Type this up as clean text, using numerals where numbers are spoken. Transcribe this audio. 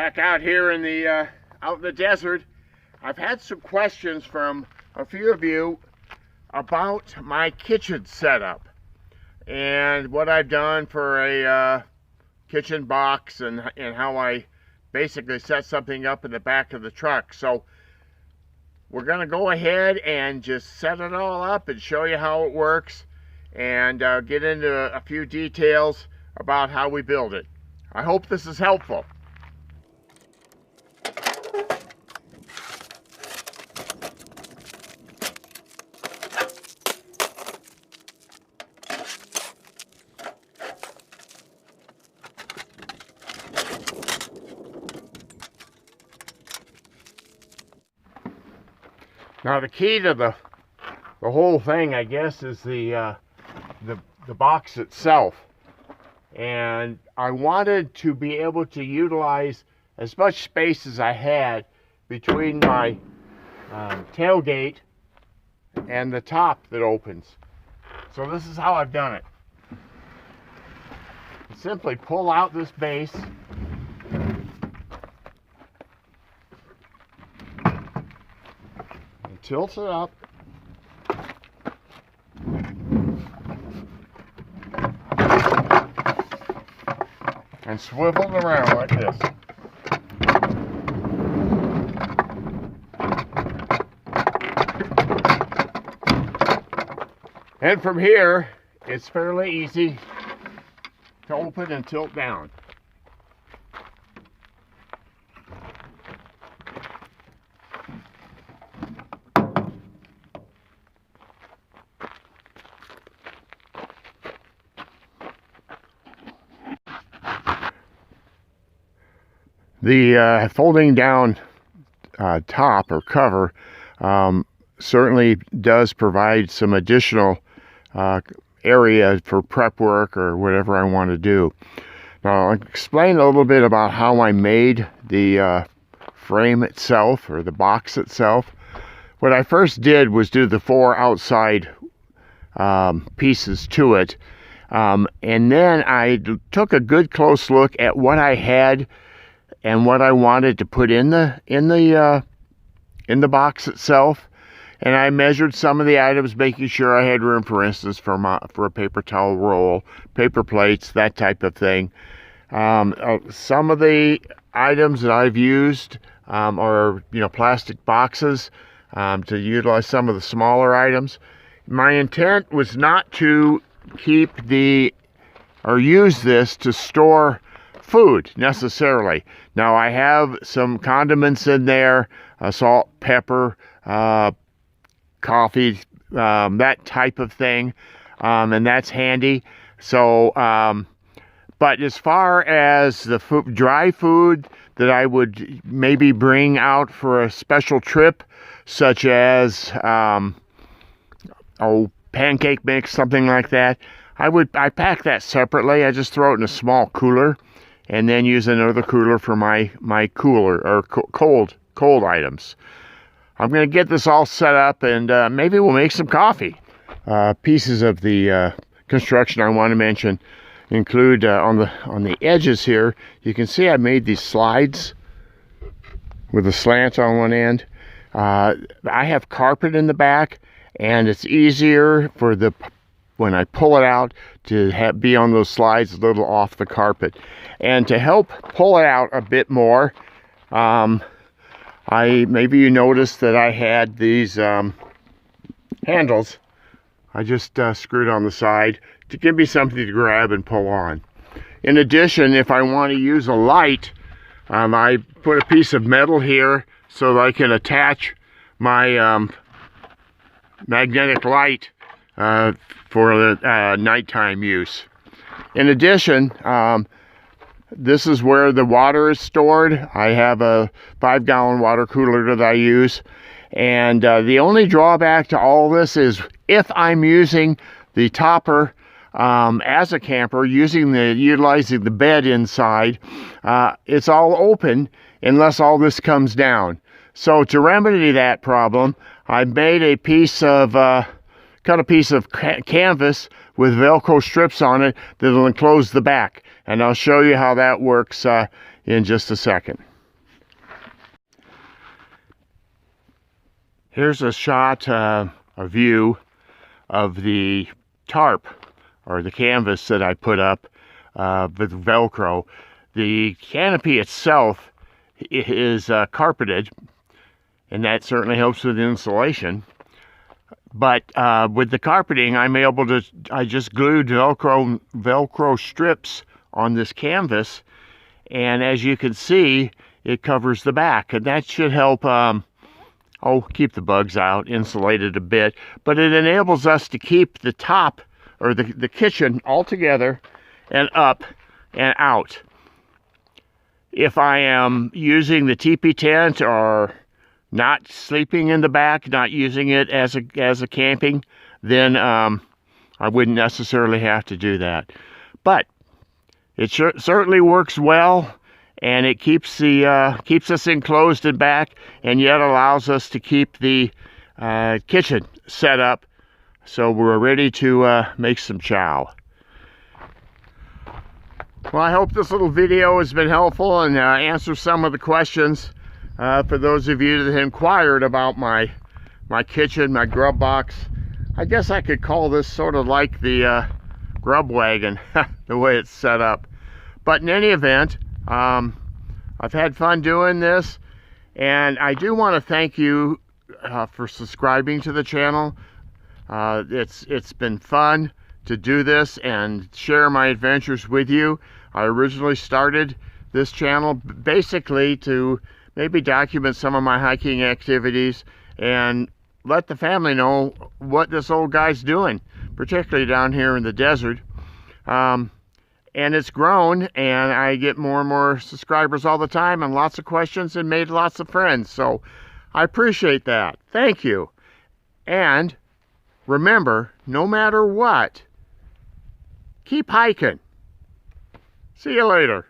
back out here in the out in the desert. I've had some questions from a few of you about my kitchen setup and what I've done for a kitchen box and how I basically set something up in the back of the truck. So we're going to go ahead and just set it all up and show you how it works and get into a few details about how we build it. I hope this is helpful. Now the key to the whole thing, I guess, is the box itself. And I wanted to be able to utilize as much space as I had between my tailgate and the top that opens. So this is how I've done it. Simply pull out this base. Tilt it up. And swivel it around like this. And from here, it's fairly easy to open and tilt down. The folding down top or cover certainly does provide some additional area for prep work or whatever I want to do. Now I'll explain a little bit about how I made the frame itself or the box itself. What I first did was do the 4 outside pieces to it, and then I took a good close look at what I had and what I wanted to put in the box itself, and I measured some of the items, making sure I had room, for instance, for a paper towel roll, paper plates, that type of thing. Some of the items that I've used are plastic boxes to utilize some of the smaller items. My intent was not to keep use this to store food necessarily. Now I have some condiments in there, salt, pepper, coffee, that type of thing, and that's handy. So but as far as the dry food that I would maybe bring out for a special trip, such as pancake mix, something like that, I pack that separately. I just throw it in a small cooler and then use another cooler for my cooler or cold items. I'm going to get this all set up, and maybe we'll make some coffee. Pieces of the construction I want to mention include on the edges here. You can see I made these slides with a slant on one end. I have carpet in the back, and it's easier for when I pull it out to be on those slides a little off the carpet. And to help pull it out a bit more, maybe you noticed that I had these handles. I just screwed on the side to give me something to grab and pull on. In addition, if I want to use a light, I put a piece of metal here so that I can attach my magnetic light for the nighttime use. In addition, this is where the water is stored. I have a 5-gallon water cooler that I use, and the only drawback to all this is if I'm using the topper as a camper, utilizing the bed inside, it's all open unless all this comes down. So to remedy that problem, I made a piece of cut a piece of canvas with Velcro strips on it that'll enclose the back, and I'll show you how that works in just a second. Here's a shot, a view of the tarp or the canvas that I put up with Velcro. The canopy itself is carpeted, and that certainly helps with insulation. But with the carpeting, I just glued Velcro strips on this canvas, and as you can see, it covers the back, and that should help keep the bugs out, insulate it a bit, but it enables us to keep the top or the kitchen all together and up and out. If I am using the teepee tent or not sleeping in the back, not using it as a camping, then I wouldn't necessarily have to do that. But it certainly works well, and it keeps us enclosed and back, and yet allows us to keep the kitchen set up so we're ready to make some chow. Well, I hope this little video has been helpful and answered some of the questions for those of you that inquired about my kitchen, my grub box. I guess I could call this sort of like the grub wagon, the way it's set up. But in any event, I've had fun doing this, and I do want to thank you for subscribing to the channel. It's been fun to do this and share my adventures with you. I originally started this channel basically to maybe document some of my hiking activities and let the family know what this old guy's doing, particularly down here in the desert. And it's grown, and I get more and more subscribers all the time, and lots of questions, and made lots of friends. So I appreciate that. Thank you. And remember, no matter what, keep hiking. See you later.